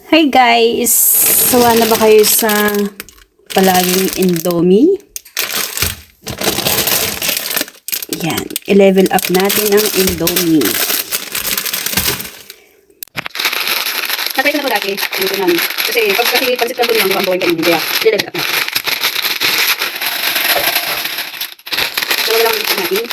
Hi guys! Sawa na ba kayo sa palaging Indomie? Yan. I-level up natin ang Indomie. Natry ko na ito dati. Ito namin. Kasi pansit lang ito lang ang buhay kainin. Kaya i-level up natin. So, wala lang ito natin.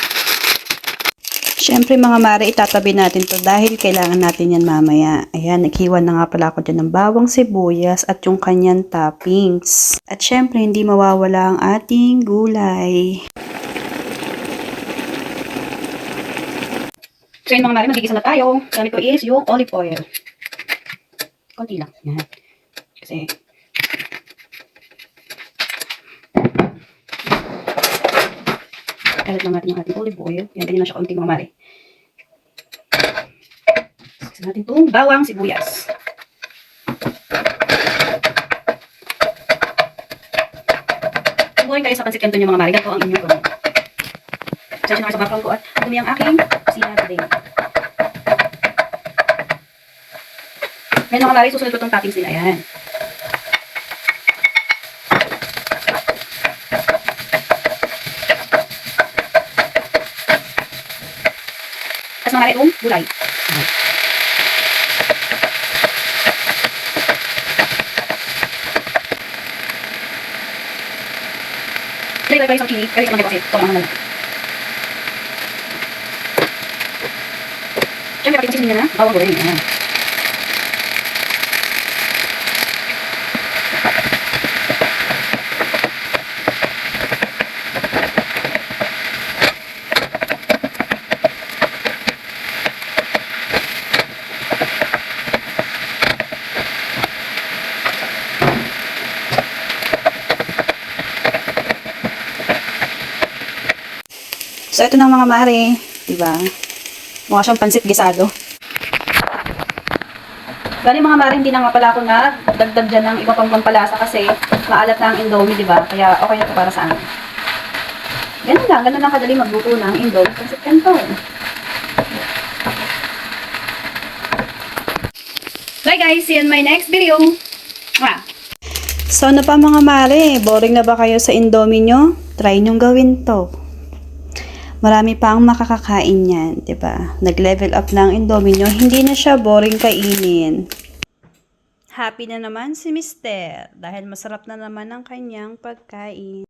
Siyempre mga mare, itatabi natin to dahil kailangan natin yan mamaya. Ayan, naghiwan na nga pala ako dyan ng bawang sibuyas at yung kanyang toppings. At siyempre, hindi mawawala ang ating gulay. So yun mga mare, magigisa na tayo. Gamit ko is yung olive oil. Konti lang. Yan. Kasi alat lang natin yung ating olive oil. Yan, ganyan lang siya kaunti mga mare. Isa natin itong bawang sibuyas. Kung buhay kayo sa pansit kanto nyo mga mare, ito ang inyong gawin. Sensya na kayo sa background ko at dumi ang aking kusina today. Ngayon mga mare, susunod ko itong toppings nila. Ayan. Tapos mga mare, itong gulay. Lagay kayo isang chili, kasi ito kasi ito ang mga siyempre, pati kong na bawang goreng. Ayan. So, ito na mga mare. Diba? Mukha siyang pansit gisado. Bali mga mare, hindi na nga pala ako nagdagdag dyan ng iba pang pampalasa kasi maalat na ang Indomie, diba? Kaya okay na ito para sa amin. Ganun lang kadali magluto ng Indomie pansit kanto. Bye guys! See you in my next video! So, ano pa mga mare? Boring na ba kayo sa Indomie nyo? Try nyong gawin to. Marami pa ang makakakain yan, diba? Nag-level up na ang Indomie nyo, hindi na siya boring kainin. Happy na naman si Mister dahil masarap na naman ang kanyang pagkain.